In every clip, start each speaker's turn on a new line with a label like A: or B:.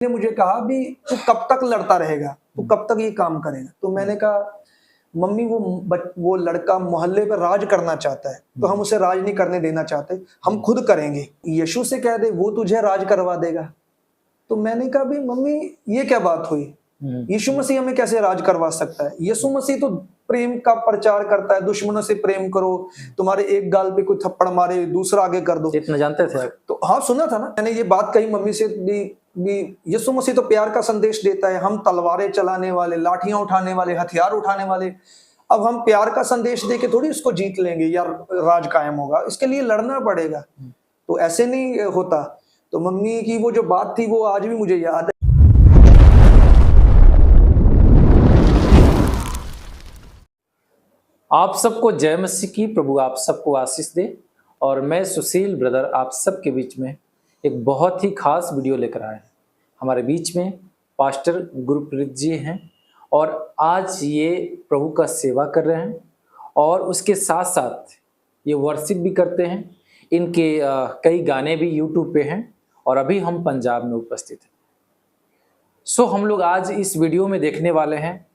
A: ने मुझे कहा भी तू कब तक लड़ता रहेगा, तू कब तक ये काम करेगा। तो मैंने कहा मम्मी वो लड़का मोहल्ले पर राज करना चाहता है, तो हम उसे राज नहीं करने देना चाहते, हम खुद करेंगे। यीशु से कह दे वो तुझे राज करवा देगा। तो मैंने कहा भी मम्मी ये क्या बात हुई, यीशु मसीह हमें कैसे राज करवा सकता है। यीशु मसीह तो प्रेम का प्रचार करता है, दुश्मनों से प्रेम करो, तुम्हारे एक गाल पे कोई थप्पड़ मारे दूसरा आगे कर दो।
B: इतना जानते थे आप?
A: तो हाँ सुना था ना, मैंने ये बात कही मम्मी से भी यीशु मसीह तो प्यार का संदेश देता है, हम तलवारें चलाने वाले, लाठियां उठाने वाले, हथियार उठाने वाले, अब हम प्यार का संदेश देके थोड़ी उसको जीत लेंगे या राज कायम होगा, इसके लिए लड़ना पड़ेगा। तो ऐसे नहीं होता। तो मम्मी की वो जो बात थी वो आज भी मुझे याद है।
B: आप सबको जय मसीह की, प्रभु आप सबको आशीष दे। और मैं सुशील ब्रदर आप सबके बीच में एक बहुत ही खास वीडियो लेकर आए हैं। हमारे बीच में पास्टर गुरप्रीत जी हैं और आज ये प्रभु का सेवा कर रहे हैं और उसके साथ साथ ये वर्शिप भी करते हैं। इनके कई गाने भी यूट्यूब पे हैं और अभी हम पंजाब में उपस्थित हैं। सो हम लोग आज इस वीडियो में देखने वाले हैं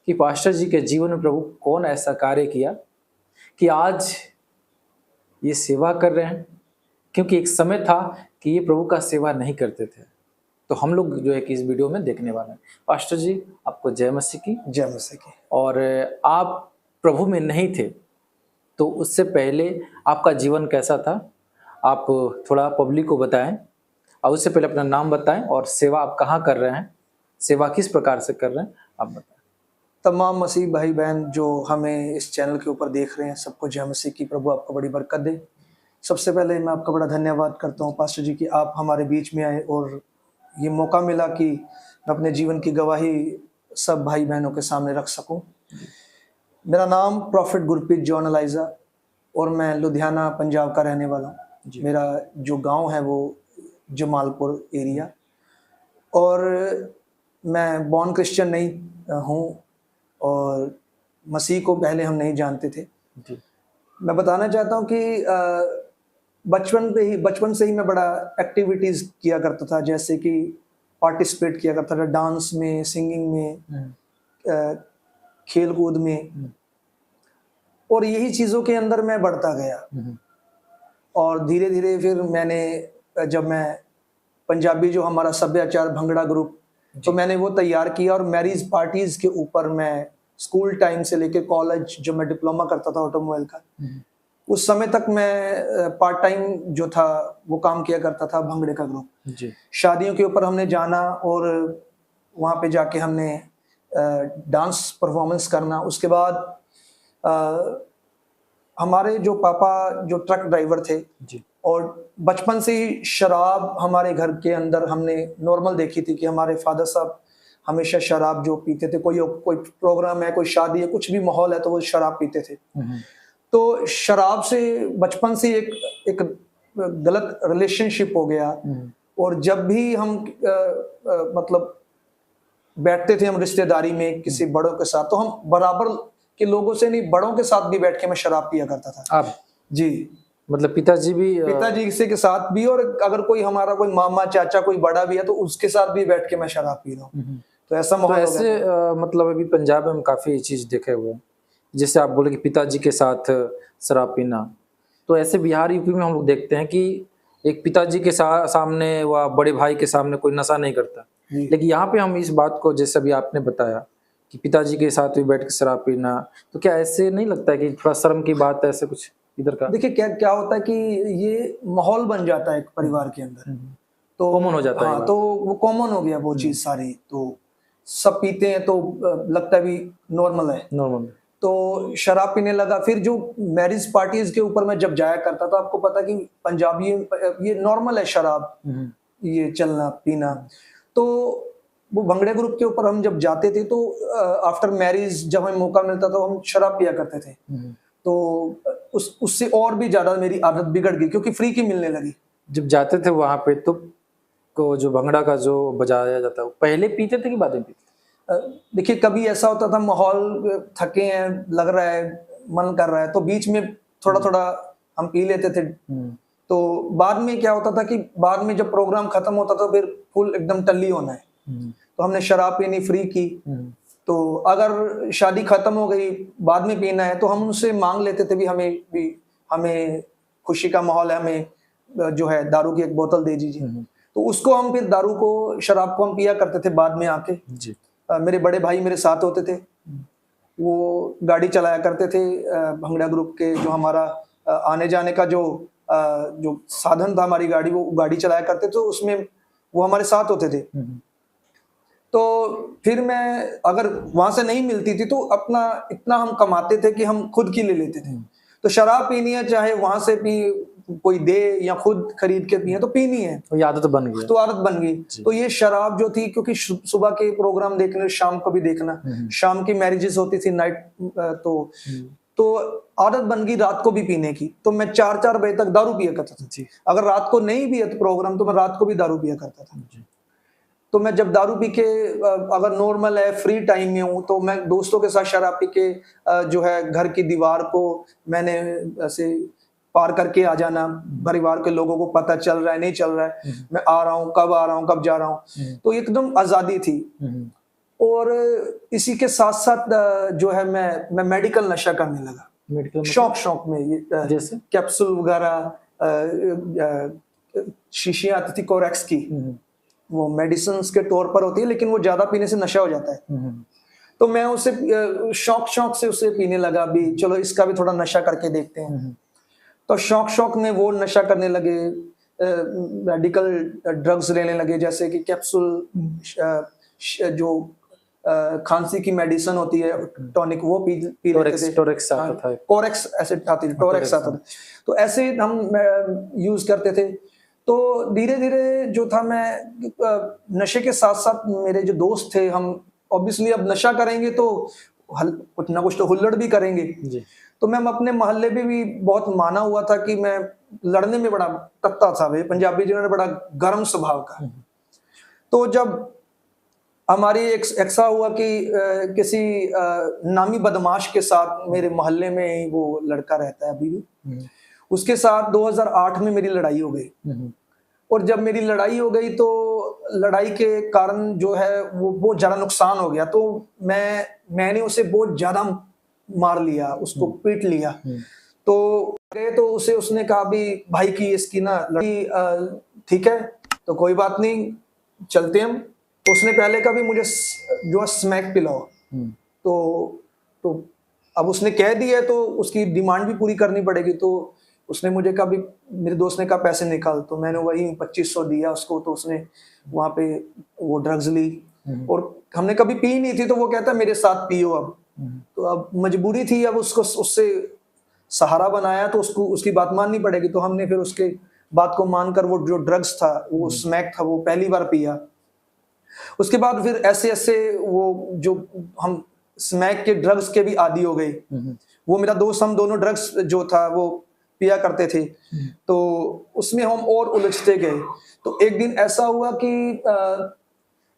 B: कि पास्टर जी के जीवन में प्रभु कौन ऐसा कार्य किया कि आज ये सेवा कर रहे हैं, क्योंकि एक समय था कि ये प्रभु का सेवा नहीं करते थे। तो हम लोग जो है कि इस वीडियो में देखने वाले हैं। पास्टर जी आपको जय मसीह की।
A: जय मसीह की।
B: और आप प्रभु में नहीं थे तो उससे पहले आपका जीवन कैसा था, आप थोड़ा पब्लिक को बताएं और उससे पहले अपना नाम बताएं और सेवा आप कहाँ कर रहे हैं, सेवा किस प्रकार से कर रहे हैं आप बताएं।
A: तमाम मसीह भाई बहन जो हमें इस चैनल के ऊपर देख रहे हैं, सबको जय मसीह की। प्रभु आपको बड़ी बरकत दे। सबसे पहले मैं आपका बड़ा धन्यवाद करता हूँ पास्टर जी कि आप हमारे बीच में आए और ये मौका मिला कि मैं अपने जीवन की गवाही सब भाई बहनों के सामने रख सकूं। मेरा नाम प्रॉफिट गुरप्रीत जॉन एलाइजा और मैं लुधियाना पंजाब का रहने वाला हूँ। मेरा जो गांव है वो जमालपुर एरिया, और मैं बॉर्न क्रिश्चियन नहीं हूँ और मसीह को पहले हम नहीं जानते थे। मैं बताना चाहता हूँ कि बचपन से ही मैं बड़ा एक्टिविटीज़ किया करता था, जैसे कि पार्टिसिपेट किया करता था डांस में, सिंगिंग में, खेल कूद में, और यही चीज़ों के अंदर मैं बढ़ता गया। और धीरे धीरे फिर मैंने जब मैं पंजाबी जो हमारा सभ्याचार भंगड़ा ग्रुप, तो मैंने वो तैयार किया और मैरिज पार्टीज के ऊपर मैं स्कूल टाइम से लेके कॉलेज जो मैं डिप्लोमा करता था ऑटोमोबाइल का, उस समय तक मैं पार्ट टाइम जो था वो काम किया करता था भंगड़े का ग्रुप। शादियों के ऊपर हमने जाना और वहाँ पे जाके हमने डांस परफॉर्मेंस करना। उसके बाद हमारे जो पापा जो ट्रक ड्राइवर थे और बचपन से ही शराब हमारे घर के अंदर हमने नॉर्मल देखी थी कि हमारे फादर साहब हमेशा शराब जो पीते थे। कोई प्रोग्राम है, कोई शादी है, कुछ भी माहौल है तो वो शराब पीते थे। तो शराब से बचपन से एक गलत रिलेशनशिप हो गया। और जब भी हम मतलब बैठते थे हम रिश्तेदारी में किसी बड़ों के साथ, तो हम बराबर के लोगों से नहीं, बड़ों के साथ भी बैठ के मैं शराब पिया करता था।
B: आप
A: जी,
B: मतलब पिताजी
A: से के साथ भी, और अगर कोई हमारा कोई मामा चाचा कोई बड़ा भी है तो उसके साथ भी बैठ के मैं शराब पी रहा हूँ। तो ऐसा माहौल हो
B: ऐसे मतलब अभी पंजाब में हम काफी चीज देखे हुए हैं, जैसे आप बोले कि पिताजी के साथ शराब पीना। तो ऐसे बिहार यूपी में हम लोग देखते हैं कि एक पिताजी के सामने व बड़े भाई के सामने कोई नशा नहीं करता, लेकिन यहाँ पे हम इस बात को, जैसे अभी आपने बताया कि पिताजी के साथ भी बैठ के शराब पीना, तो क्या ऐसे नहीं लगता है कि थोड़ा शर्म की बात है ऐसे कुछ इधर का?
A: देखिए क्या होता है कि ये माहौल बन जाता है एक परिवार के अंदर, तो
B: कॉमन हो जाता है।
A: हाँ, तो वो कॉमन हो गया वो चीज सारी, तो सब पीते हैं तो लगता भी नॉर्मल है। तो शराब पीने लगा। फिर जो मैरिज पार्टीज के ऊपर मैं जब जाया करता था, आपको पता कि पंजाबी ये नॉर्मल है शराब ये चलना पीना। तो वो भंगड़े ग्रुप के ऊपर हम जब जाते थे तो आफ्टर मैरिज जब हमें मौका मिलता था हम शराब पिया करते थे। तो उससे और भी ज्यादा मेरी आदत बिगड़ गई क्योंकि फ्री की मिलने लगी।
B: जब जाते थे वहां पे तो जो भंगड़ा का जो बजाया जाता है पहले पीते थे कि बाद में पीते?
A: देखिए कभी ऐसा होता था माहौल थके हैं, लग रहा है, मन कर रहा है, तो बीच में थोड़ा थोड़ा हम पी लेते थे। तो बाद में क्या होता था कि बाद में जब प्रोग्राम खत्म होता था फिर फुल एकदम टल्ली होना है, तो हमने शराब पीनी फ्री की। तो अगर शादी खत्म हो गई, बाद में पीना है, तो हम उनसे मांग लेते थे भी हमें खुशी का माहौल है, हमें जो है दारू की एक बोतल दे दीजिए। तो उसको हम फिर दारू को, शराब को हम पिया करते थे बाद में आके। मेरे बड़े भाई मेरे साथ होते थे, वो गाड़ी चलाया करते थे, भंगड़ा ग्रुप के जो हमारा आने जाने का जो साधन था, हमारी गाड़ी, वो गाड़ी चलाया करते थे, तो उसमें वो हमारे साथ होते थे। तो फिर मैं अगर वहां से नहीं मिलती थी तो अपना इतना हम कमाते थे कि हम खुद की ले लेते थे। तो शराब पीनी है, चाहे वहां से पी कोई दे या खुद खरीद के पिए, तो पीनी है,
B: तो आदत बन गई।
A: तो आदत बन गई। तो ये शराब जो थी, क्योंकि सुबह के प्रोग्राम देखने, शाम को भी देखना, शाम की मैरिजेस होती थी नाइट, तो आदत बन गई रात को भी पीने की। तो मैं 4-4 बजे तक दारू पिया करता था। अगर रात को नहीं भी है प्रोग्राम तो मैं रात को भी दारू पिया करता था। तो मैं जब दारू पी के, अगर नॉर्मल है, फ्री टाइम में हूँ, तो मैं दोस्तों के साथ शराब पी के जो है घर की दीवार को मैंने ऐसे पार करके आ जाना, परिवार के लोगों को पता चल रहा है नहीं चल रहा है, मैं आ रहा हूँ, कब जा रहा हूँ, तो एकदम आजादी थी। और इसी के साथ साथ जो है मैं मेडिकल नशा करने लगा, शौक में, ये
B: जैसे
A: कैप्सूल वगैरह, शीशियां आती थी कोरेक्स की, वो मेडिसिन के तौर पर होती है, लेकिन वो ज्यादा पीने से नशा हो जाता है। तो मैं उसे शौक से उसे पीने लगा भी, चलो इसका भी थोड़ा नशा करके देखते हैं। तो शौक में वो नशा करने लगे, मेडिकल ड्रग्स लेने लगे, जैसे कि कैप्सूल, जो खांसी की मेडिसिन होती है टॉनिक, वो पी लेते थे।
B: टोरेक्स आता था,
A: कोरेक्स एसिड आती थी, टोरेक्स आता था। तो ऐसे हम यूज करते थे। तो धीरे धीरे जो था, मैं नशे के साथ साथ मेरे जो दोस्त थे, हम ऑब्वियसली अब नशा करेंगे तो कुछ ना कुछ तो हुल्लड़ भी करेंगे जी। तो मैं अपने मोहल्ले में भी बहुत माना हुआ था कि मैं लड़ने में बड़ा तत्ता था भाई, पंजाबी जो है बड़ा गर्म स्वभाव का। तो जब हमारी ऐसा हुआ कि किसी नामी बदमाश के साथ, मेरे मोहल्ले में ही वो लड़का रहता है अभी भी, उसके साथ 2008 में मेरी लड़ाई हो गई। और जब मेरी लड़ाई हो गई तो लड़ाई के कारण जो है वो बहुत ज्यादा नुकसान हो गया। तो मैंने उसे बहुत ज्यादा मार लिया, उसको पीट लिया। तो गए तो उसने कहा भी भाई की इसकी ना लड़ाई, ठीक है तो कोई बात नहीं, चलते हम। तो उसने पहले कहा भी मुझे जो स्मैक पिलाओ। तो अब उसने कह दिया है तो उसकी डिमांड भी पूरी करनी पड़ेगी। तो उसने मुझे कहा भी, मेरे दोस्त ने कहा पैसे निकाल, तो मैंने वही 2500 दिया उसको। तो उसने वहां पे वो ड्रग्स ली, और हमने कभी पी नहीं थी, तो वो कहता मेरे साथ पियो अब। तो अब मजबूरी थी, अब उसको उससे सहारा बनाया, तो उसको उसकी बात माननी पड़ेगी। तो हमने फिर उसके बात को मानकर वो जो ड्रग्स था, वो स्मैक था, वो पहली बार पिया। उसके बाद फिर ऐसे वो जो हम स्मैक के ड्रग्स के भी आदी हो गए। वो मेरा दोस्त, हम दोनों ड्रग्स जो था वो पिया करते थे। तो उसमें हम और उलझते गए। तो एक दिन ऐसा हुआ कि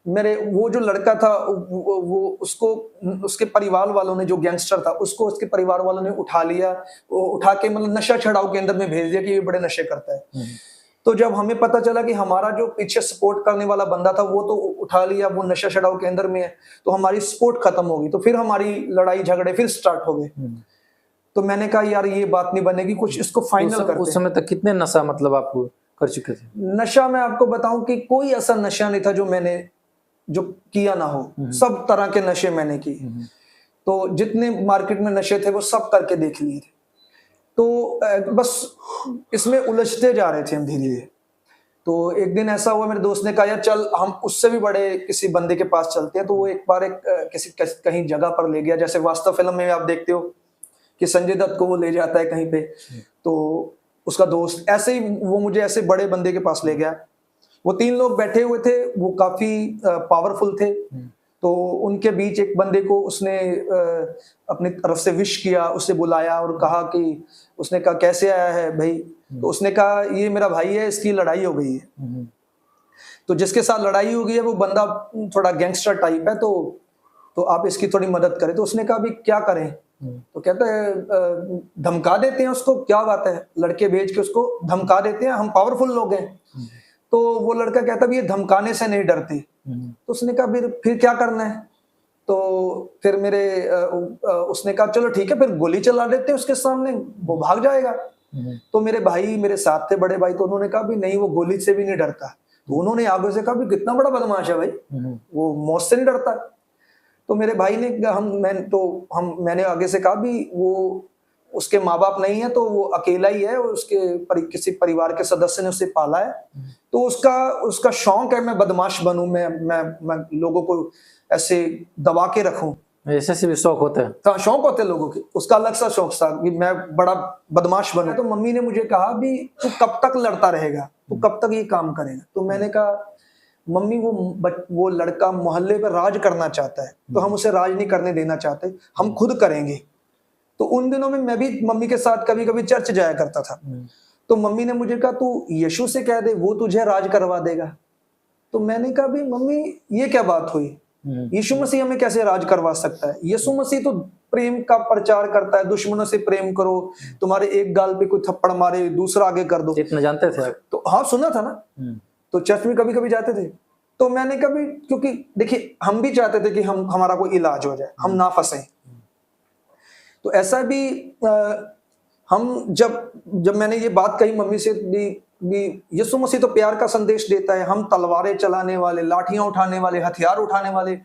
A: मेरे वो जो लड़का था वो उसको उसके परिवार वालों ने, जो गैंगस्टर था, उसको उसके परिवार वालों ने उठा लिया, उठा के मतलब नशा छुड़ाऊ केंद्र में भेज दिया कि ये बड़े नशे करता है। तो जब हमें पता चला कि हमारा जो पीछे सपोर्ट करने वाला बंदा था वो तो उठा लिया, वो नशा छुड़ाऊ केंद्र में है, तो हमारी सपोर्ट खत्म हो गई। तो फिर हमारी लड़ाई झगड़े फिर स्टार्ट हो गए। तो मैंने कहा यार ये बात नहीं बनेगी, कुछ इसको फाइनल करते हैं।
B: उस समय तक कितने नशा मतलब आप कर चुके थे?
A: नशा मैं आपको बताऊं कि कोई ऐसा नशा नहीं था जो मैंने जो किया ना हो। सब तरह के नशे मैंने किए। तो जितने मार्केट में नशे थे वो सब करके देख लिए थे। तो बस इसमें उलझते जा रहे थे हम धीरे धीरे। तो एक दिन ऐसा हुआ, मेरे दोस्त ने कहा यार चल हम उससे भी बड़े किसी बंदे के पास चलते हैं। तो वो एक बार किसी कहीं जगह पर ले गया, जैसे वास्तव फिल्म में आप देखते हो कि संजय दत्त को वो ले जाता है कहीं पे, तो उसका दोस्त ऐसे ही वो मुझे ऐसे बड़े बंदे के पास ले गया। वो 3 लोग बैठे हुए थे, वो काफी पावरफुल थे। तो उनके बीच एक बंदे को उसने अपनी तरफ से विश किया, उससे बुलाया और कहा कि, उसने कहा कैसे आया है भाई? तो उसने कहा ये मेरा भाई है, इसकी लड़ाई हो गई है। तो जिसके साथ लड़ाई हो गई है वो बंदा थोड़ा गैंगस्टर टाइप है, तो आप इसकी थोड़ी मदद करें। तो उसने कहा भी क्या करें? तो कहता है धमका देते हैं उसको, क्या बात है, लड़के भेज के उसको धमका देते हैं, हम पावरफुल लोग हैं। तो वो लड़का कहता भी ये धमकाने से नहीं डरते। तो उसने कहा फिर क्या करना है? तो फिर उसने कहा चलो ठीक है, फिर गोली चला देते हैं उसके सामने, वो भाग जाएगा। तो मेरे भाई मेरे साथ थे, बड़े भाई, तो उन्होंने कहा भी नहीं, वो गोली से भी नहीं डरता। तो उन्होंने आगे से कहा भी कितना बड़ा बदमाश है भाई, वो मौत से नहीं डरता। तो मेरे भाई ने मैंने आगे से कहा भी वो उसके माँ बाप नहीं है, तो वो अकेला ही है, किसी परिवार के सदस्य ने उसे पाला है, तो उसका शौक है मैं बदमाश बनूं, मैं लोगों को ऐसे दबा के रखूं।
B: ऐसे से भी शौक होता है?
A: हाँ, शौक होते हैं लोगों के, उसका अलग सा शौक था कि मैं बड़ा बदमाश बनूं। तो मम्मी ने मुझे कहा भी तू कब तक लड़ता रहेगा, तू कब तक ये काम करेगा? तो मैंने कहा मम्मी वो लड़का मोहल्ले पर राज करना चाहता है, तो हम उसे राज नहीं करने देना चाहते, हम खुद करेंगे। तो उन दिनों में मैं भी मम्मी के साथ कभी कभी चर्च जाया करता था। तो मम्मी ने मुझे कहा तू यीशु से कह दे, वो तुझे राज करवा देगा। तो मैंने कहा भी मम्मी ये क्या बात हुई, यीशु मसीह हमें कैसे राज करवा सकता है? यीशु मसीह तो प्रेम का प्रचार करता है, दुश्मनों से प्रेम करो, तुम्हारे एक गाल पे कोई थप्पड़ मारे दूसरा आगे कर दो।
B: इतना जानते थे?
A: तो हाँ, सुना था ना। तो चर्च में कभी कभी जाते थे। तो मैंने कभी, क्योंकि देखिए हम भी चाहते थे कि हमारा कोई इलाज हो जाए, हम ना फंसे। तो ऐसा भी हम जब मैंने ये बात कही मम्मी से भी यीशु मसीह तो प्यार का संदेश देता है, हम तलवारें चलाने वाले, लाठियां उठाने वाले, हथियार उठाने वाले,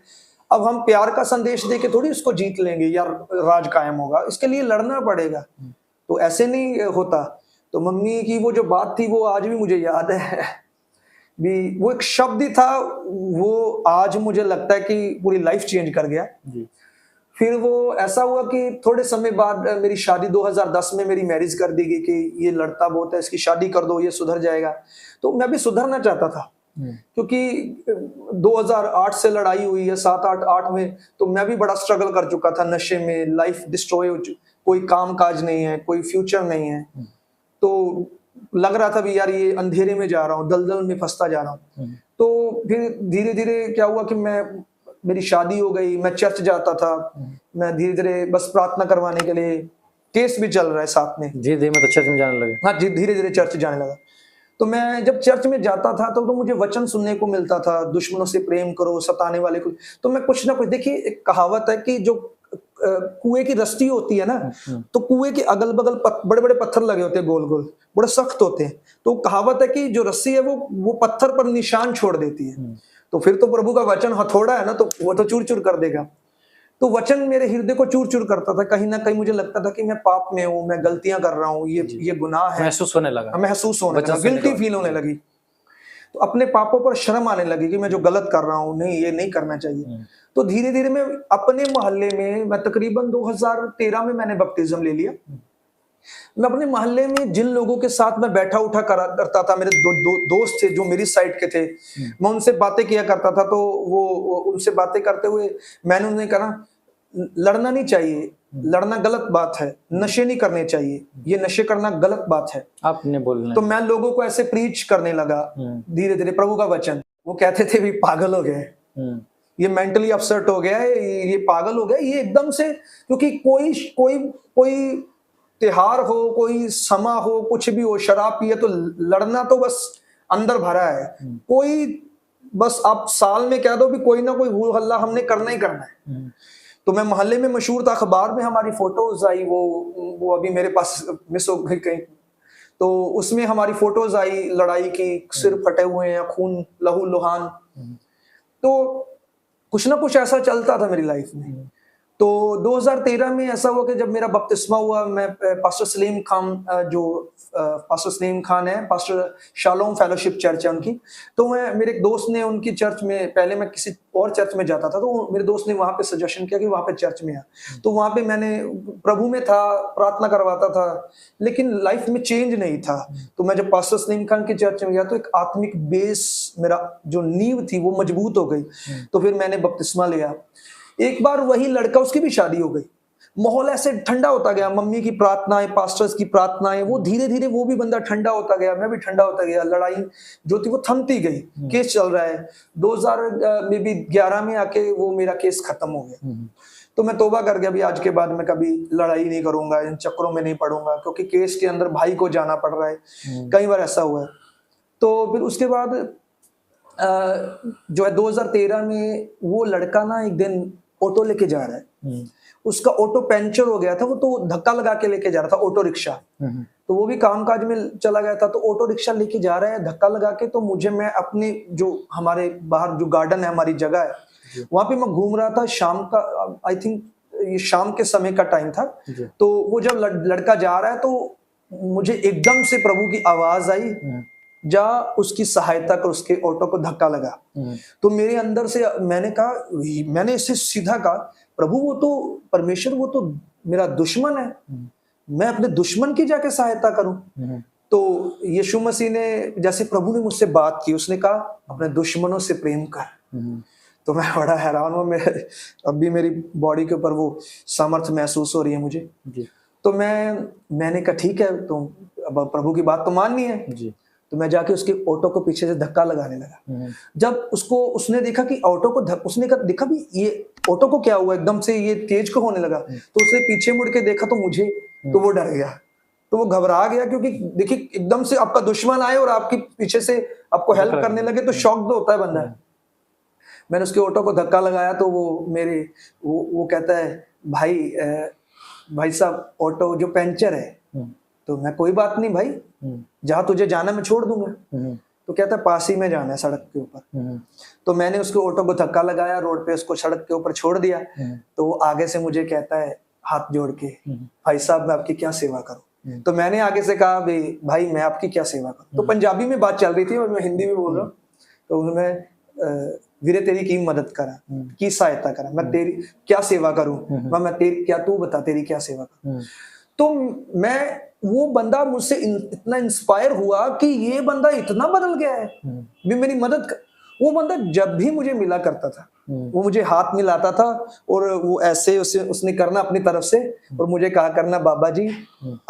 A: अब हम प्यार का संदेश दे के थोड़ी उसको जीत लेंगे या राज कायम होगा, इसके लिए लड़ना पड़ेगा। तो ऐसे नहीं होता। तो मम्मी की वो जो बात थी वो आज भी मुझे याद है भी, वो एक शब्द ही था, वो आज मुझे लगता है कि पूरी लाइफ चेंज कर गया जी। फिर वो ऐसा हुआ कि थोड़े समय बाद मेरी शादी 2010 में मेरी मैरिज कर दी गई कि ये लड़ता बहुत है, इसकी शादी कर दो, ये सुधर जाएगा। तो मैं भी सुधरना चाहता था, क्योंकि 2008 से लड़ाई हुई है, 7-8 में तो मैं भी बड़ा स्ट्रगल कर चुका था नशे में, लाइफ डिस्ट्रॉय हो चुकी, कोई काम काज नहीं है, कोई फ्यूचर नहीं है। तो लग रहा था भी यार ये अंधेरे में जा रहा हूँ, दलदल में फंसता जा रहा हूँ। तो फिर धीरे धीरे क्या हुआ कि मेरी शादी हो गई, मैं चर्च जाता था, मैं धीरे धीरे बस प्रार्थना करवाने के लिए, केस भी चल रहा है साथ में।
B: धीरे धीरे तो चर्च में जाने लगे? हाँ,
A: धीरे धीरे चर्च जाने लगा। तो मैं जब चर्च में जाता था तो मुझे वचन सुनने को मिलता था, दुश्मनों से प्रेम करो, सताने वाले को। तो मैं कुछ ना कुछ, देखिए एक कहावत है कि जो कुएं की रस्सी होती है ना, तो कुएं के अगल बगल बड़े बड़े पत्थर लगे होते हैं, गोल गोल, बड़े सख्त होते हैं। तो कहावत है कि जो रस्सी है वो पत्थर पर निशान छोड़ देती है। तो फिर तो प्रभु का वचन हथौड़ा है ना, तो वो तो चूर चूर कर देगा। तो वचन मेरे हृदय को चूर चूर करता था। कहीं ना कहीं मुझे लगता था कि मैं पाप में हूँ, मैं गलतियां कर रहा हूँ, ये गुनाह है।
B: महसूस होने लगा,
A: गिल्टी फील होने लगी। तो अपने पापों पर शर्म आने लगी कि मैं जो गलत कर रहा हूँ, नहीं ये नहीं करना चाहिए। तो धीरे धीरे मैं अपने मोहल्ले में, मैं तकरीबन 2013 में मैंने बपतिस्म ले लिया। मैं अपने मोहल्ले में जिन लोगों के साथ मैं बैठा उठा करता था, मेरे दोस्त थे जो मेरी साइड के थे, मैं उनसे बातें किया करता था। तो वो उनसे बातें करते हुए मैंने उन्हें कहा लड़ना नहीं चाहिए, लड़ना गलत बात है, नशे नहीं करने चाहिए, ये नशे करना गलत बात है,
B: आपने बोलना।
A: तो मैं लोगों को ऐसे प्रीच करने लगा धीरे धीरे प्रभु का वचन। वो कहते थे भी पागल हो गए, ये मेंटली अपसेट हो गया है, ये पागल हो गया ये एकदम से। क्योंकि कोई त्योहार हो, कोई समा हो, कुछ भी हो, शराब पिए तो लड़ना तो बस अंदर भरा है। कोई बस आप साल में कह दो भी कोई ना कोई हूल हल्ला हमने करना ही करना है। तो मैं मोहल्ले में मशहूर था, अखबार में हमारी फोटोज आई, वो अभी मेरे पास मिस हो गई कहीं। तो उसमें हमारी फोटोज आई लड़ाई की, सिर फटे हुए हैं, खून लहू लुहान। तो कुछ ना कुछ ऐसा चलता था मेरी लाइफ में। तो 2013 में ऐसा हुआ कि जब मेरा बपतिस्मा हुआ, मैं पास्टर सलीम खान, जो पास्टर सलीम खान है, पास्टर शालोम फेलोशिप चर्च है उनकी, तो मेरे एक दोस्त ने उनकी चर्च में, पहले मैं किसी और चर्च में जाता था, तो मेरे दोस्त ने वहां पे सजेशन किया कि वहां पे चर्च में आ। तो वहां पे मैंने प्रभु में था, प्रार्थना करवाता था, लेकिन लाइफ में चेंज नहीं था। तो मैं जब पास्टर सलीम खान की चर्च में गया तो एक आत्मिक बेस, मेरा जो नींव थी वो मजबूत हो गई। तो फिर मैंने बपतिस्मा लिया। एक बार वही लड़का, उसकी भी शादी हो गई, माहौल ऐसे ठंडा होता गया, मम्मी की प्रार्थनाएं, पास्टर्स की प्रार्थनाएं, वो धीरे धीरे वो भी बंदा ठंडा होता गया, मैं भी ठंडा होता गया। लड़ाई जो थी वो थमती गई, केस चल रहा है। 2011 में आके वो मेरा केस खत्म हो गया। तो मैं तौबा कर गया, अभी आज के बाद मैं कभी लड़ाई नहीं करूंगा, इन चक्करों में नहीं पड़ूंगा, क्योंकि केस के अंदर भाई को जाना पड़ रहा है, कई बार ऐसा हुआ है। तो फिर उसके बाद जो है 2013 में वो लड़का ना एक दिन ऑटो लेके जा रहा है, उसका ऑटो पंचर हो गया था, वो तो धक्का लगा के लेके जा रहा था ऑटो रिक्शा, तो वो भी कामकाज में चला गया था, तो ऑटो रिक्शा लेके जा रहा है धक्का लगा के, तो मैं अपने जो हमारे बाहर जो गार्डन है, हमारी जगह है, वहां पे मैं घूम रहा था, शाम का आई थिंक ये शाम के समय का टाइम था। तो वो जब लड़का जा रहा है तो मुझे एकदम से प्रभु की आवाज आई, जा उसकी सहायता कर, उसके ऑटो को धक्का लगा। तो मेरे अंदर से मैंने इसे सीधा कहा, प्रभु वो तो परमेश्वर, वो तो मेरा दुश्मन है, मैं अपने दुश्मन की जाके सहायता करूं? तो यीशु मसीह ने, जैसे प्रभु ने मुझसे बात की, उसने कहा अपने दुश्मनों से प्रेम कर। तो मैं बड़ा हैरान हूँ, अभी मेरी बॉडी के ऊपर वो सामर्थ्य महसूस हो रही है मुझे। तो मैंने कहा ठीक है, तो अब प्रभु की बात तो माननी है। तो मैं जाके उसके ऑटो को पीछे से धक्का लगाने लगा। जब उसने देखा कि ऑटो को उसने देखा भी ये ऑटो को क्या हुआ, एकदम से ये तेज को होने लगा, तो उसने पीछे मुड़ के देखा तो मुझे, तो वो डर गया, तो वो घबरा गया, क्योंकि देखिए एकदम से आपका दुश्मन आए और आपके पीछे से आपको हेल्प करने लगे तो शॉक तो होता है बंदा। मैंने उसके ऑटो को धक्का लगाया तो वो कहता है, भाई साहब ऑटो जो पंचर है। तो मैं, कोई बात नहीं भाई, जहां तुझे जाना मैं छोड़ दूंगा। तो कहता है पास ही में जाना है, सड़क के ऊपर। तो मैंने उसके ऑटो को धक्का लगाया, रोड पे उसको सड़क के ऊपर छोड़ दिया। तो वो आगे से मुझे कहता है हाथ जोड़ के, भाई साहब मैं आपकी क्या सेवा करूं? तो मैंने आगे से कहा, भाई मैं आपकी क्या सेवा करूं? तो पंजाबी में बात चल रही थी और मैं हिंदी में बोल रहा हूँ। तो उन्होंने, वीरे तेरी की मदद करा, की सहायता करा, मैं तेरी क्या सेवा करूं? मैं तेरी क्या, तू बता तेरी क्या सेवा करूं? तो वो बंदा मुझसे इतना इंस्पायर हुआ कि ये बंदा इतना बदल गया है, भी मेरी मदद कर। वो बंदा जब भी मुझे मिला करता था, वो मुझे हाथ मिलाता था और वो ऐसे उसने करना अपनी तरफ से, और मुझे कहा करना, बाबा जी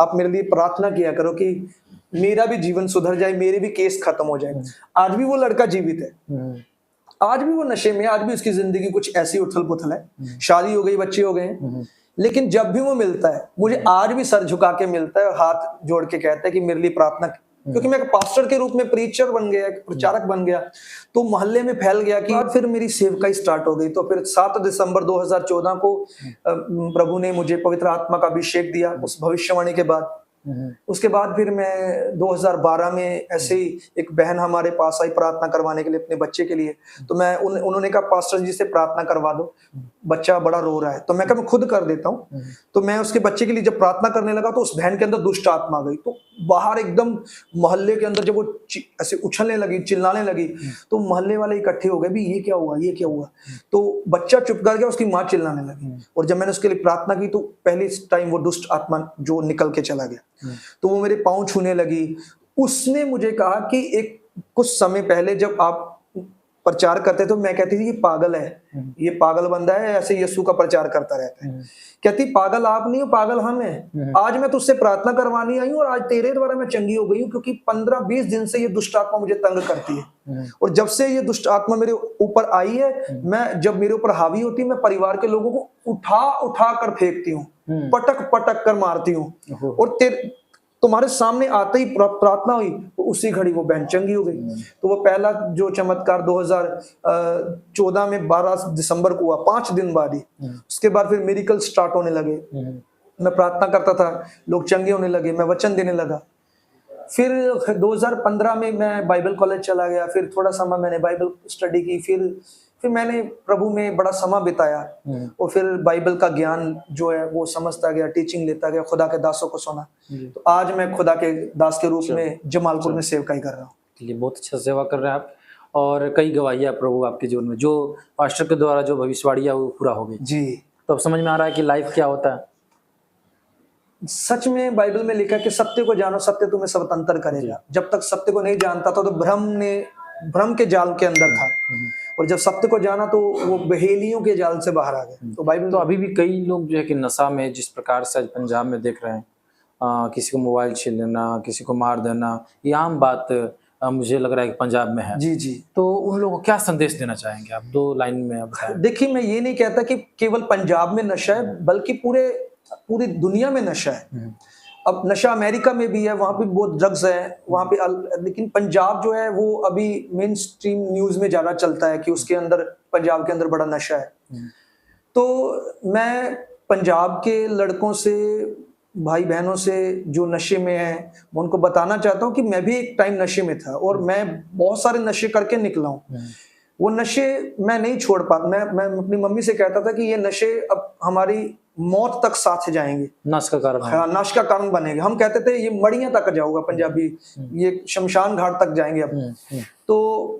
A: आप मेरे लिए प्रार्थना किया करो कि मेरा भी जीवन सुधर जाए, मेरे भी केस खत्म हो जाए। आज भी वो लड़का जीवित है, आज भी वो नशे में, आज भी उसकी जिंदगी कुछ ऐसी उथल पुथल है, शादी हो गई, बच्चे हो गए, लेकिन जब भी वो मिलता है मुझे आज भी सर झुका के मिलता है और हाथ जोड़ के कहता है कि मेरे लिए प्रार्थना, क्योंकि मैं एक पास्टर के रूप में प्रीचर बन गया, प्रचारक बन गया, तो मोहल्ले में फैल गया कि फिर मेरी सेवकाई स्टार्ट हो गई। तो फिर 7 दिसंबर 2014 को प्रभु ने मुझे पवित्र आत्मा का अभिषेक दिया उस भविष्यवाणी के बाद। उसके बाद फिर मैं 2012 में ऐसे ही एक बहन हमारे पास आई प्रार्थना करवाने के लिए अपने बच्चे के लिए। तो मैं उन्होंने कहा पास्टर जी से प्रार्थना करवा दो, बच्चा बड़ा रो रहा है। तो मैं कहा मैं खुद कर देता हूँ। तो मैं उसके बच्चे के लिए जब प्रार्थना करने लगा तो उस बहन के अंदर दुष्ट आत्मा आ गई। तो बाहर एकदम मोहल्ले के अंदर जब वो ऐसे उछलने लगी, चिल्लाने लगी, तो मोहल्ले वाले इकट्ठे हो गए, भी ये क्या हुआ, ये क्या हुआ। तो बच्चा चुप कर गया, उसकी माँ चिल्लाने लगी। और जब मैंने उसके लिए प्रार्थना की तो पहली टाइम वो दुष्ट आत्मा जो निकल के चला गया। तो वो मेरे पाँव छूने लगी। उसने मुझे कहा कि एक कुछ समय पहले जब आप प्रचार करते तो मैं कहती थी कि पागल है, ये पागल बंदा है, ऐसे यीशु का प्रचार करता रहता है। कहती पागल आप नहीं हो, पागल हम हैं। आज मैं तुझसे प्रार्थना करवानी आई हूँ और आज तेरे द्वारा मैं चंगी हो गई हूँ, क्योंकि 15-20 दिन से ये दुष्ट आत्मा मुझे तंग करती है। और जब से ये दुष्ट आत्मा मेरे ऊपर आई है, मैं जब मेरे ऊपर हावी होती है, मैं परिवार के लोगों को उठा उठा कर फेंकती हूँ, पटक पटक कर मारती हूँ। और तुम्हारे सामने आते ही प्रार्थना हुई तो उसी घड़ी वो बहन चंगी हो गई। तो वो पहला जो चमत्कार 2014 में 12 दिसंबर को हुआ, 5 दिन बाद ही। उसके बाद फिर मिरेकल स्टार्ट होने लगे। मैं प्रार्थना करता था, लोग चंगे होने लगे, मैं वचन देने लगा। फिर 2015 में मैं बाइबल कॉलेज चला गया। फिर थोड़ा समय मैंने बाइबल स्टडी की। फिर मैंने प्रभु में बड़ा समय बिताया और फिर बाइबल का ज्ञान जो है वो समझता गया, टीचिंग लेता गया, खुदा के दासों को सुना। तो आज मैं खुदा के दास के रूप में जमालपुर में सेवकाई कर रहा हूँ।
B: चलिए, बहुत अच्छा सेवा कर रहे हैं आप। और कई गवाहियाँ प्रभु आपके जीवन में, जो पास्टर के द्वारा जो भविष्यवाणियाँ वो पूरा हो गई
A: जी।
B: तो अब समझ में आ रहा है कि लाइफ क्या होता है।
A: सच में बाइबल में लिखा कि सत्य को जानो, सत्य तुम्हें स्वतंत्र करेगा। जब तक सत्य को नहीं जानता था तो भ्रम के जाल के अंदर था, और जब सत्य को जाना तो वो बहेलियों के जाल से बाहर आ गए। तो बाइबल
B: तो अभी भी कई लोग जो है कि नशा में, जिस प्रकार से आज पंजाब में देख रहे हैं, किसी को मोबाइल छीन लेना, किसी को मार देना, ये आम बात मुझे लग रहा है कि पंजाब में है।
A: जी जी।
B: तो उन लोगों को क्या संदेश देना चाहेंगे आप? 2 लाइन में आप बताएं।
A: देखिए, मैं ये नहीं कहता कि केवल पंजाब में नशा है, बल्कि पूरी दुनिया में नशा है। अब नशा अमेरिका में भी है, वहाँ पे बहुत ड्रग्स है, वहाँ पे लेकिन पंजाब जो है वो अभी मेन स्ट्रीम न्यूज़ में ज़्यादा चलता है कि उसके अंदर, पंजाब के अंदर बड़ा नशा है। तो मैं पंजाब के लड़कों से, भाई बहनों से जो नशे में हैं, मैं उनको बताना चाहता हूँ कि मैं भी एक टाइम नशे में था और मैं बहुत सारे नशे करके निकला हूँ। वो नशे मैं नहीं छोड़ पाता। मैं अपनी मम्मी से कहता था कि ये नशे अब हमारी मौत तक साथ जाएंगे,
B: नाश का कारण है।
A: हाँ, नाश का कारण बनेगा। हम कहते थे ये मड़ियां तक जाऊंगा, पंजाबी, ये शमशान घाट तक जाएंगे अब। तो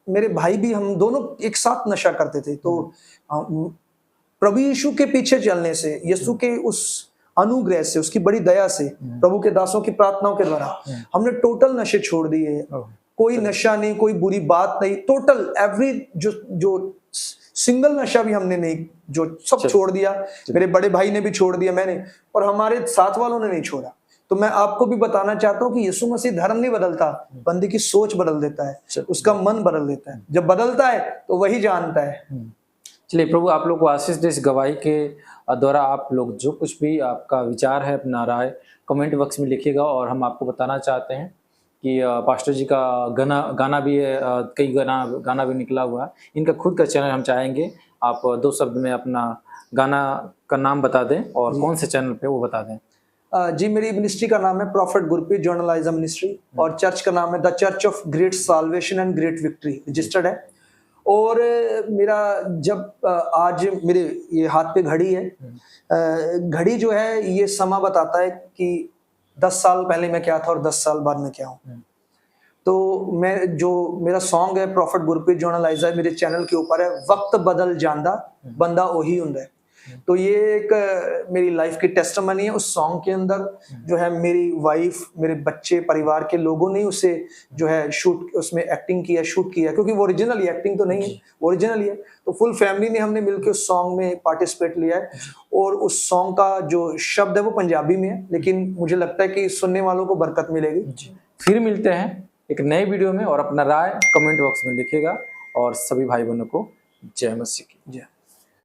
A: मेरे भाई भी, हम दोनों एक साथ नशा करते थे। तो प्रभु यीशु के पीछे चलने से, यीशु के उस अनुग्रह से, उसकी बड़ी दया से, प्रभु के दासों की प्रार्थनाओं के द्वारा हमने टोटल नशे छोड़ दिए। कोई नशा नहीं, कोई बुरी बात नहीं, टोटल एवरी जो सिंगल नशा भी हमने नहीं, जो सब छोड़ दिया। मेरे बड़े भाई ने भी छोड़ दिया, मैंने, और हमारे साथ वालों ने नहीं छोड़ा। तो मैं आपको भी बताना चाहता हूँ कि यीशु मसीह धर्म नहीं बदलता, बंदे की सोच बदल देता है, उसका मन बदल देता है। जब बदलता है तो वही जानता है।
B: चलिए, प्रभु आप लोग को आशीष दे। इस गवाही के द्वारा आप लोग जो कुछ भी आपका विचार है, अपना राय कमेंट बॉक्स में लिखिएगा। और हम आपको बताना चाहते हैं कि पास्टर जी का गाना भी है, कई गाना भी निकला हुआ है। इनका खुद का चैनल हम चाहेंगे आप 2 शब्द में अपना गाना का नाम बता दें और कौन से चैनल पे वो बता दें।
A: जी, मेरी मिनिस्ट्री का नाम है प्रॉफिट गुरप्रीत जर्नलिज्म मिनिस्ट्री, और चर्च का नाम है the church of great salvation and great victory, registered है। और मेरा जब आज मेरे ये हाथ पे घड़ी है, घड़ी जो है ये समा बताता है कि 10 साल पहले मैं क्या था और 10 साल बाद में क्या हूँ। तो मैं, जो मेरा सॉन्ग है प्रॉफिट गुरप्रीत जर्नलाइजर, मेरे चैनल के ऊपर है, वक्त बदल जांदा बंदा ओही हुंदा है। तो ये एक मेरी लाइफ की टेस्टिमनी है। उस सॉन्ग के अंदर जो है मेरी वाइफ, मेरे बच्चे, परिवार के लोगों ने उसे जो है शूट, उसमें एक्टिंग किया, शूट किया, क्योंकि वो ओरिजिनल ही, एक्टिंग तो नहीं है, वो ओरिजिनल ही है। तो फुल फैमिली ने, हमने मिलकर उस सॉन्ग में पार्टिसिपेट लिया है। और उस सॉन्ग का जो शब्द है वो पंजाबी में है, लेकिन मुझे लगता है कि सुनने वालों को बरकत मिलेगी।
B: फिर मिलते हैं एक नए वीडियो में, और अपना राय कमेंट बॉक्स में लिखिएगा। और सभी भाई बहनों को जय मसीह की।
A: जय।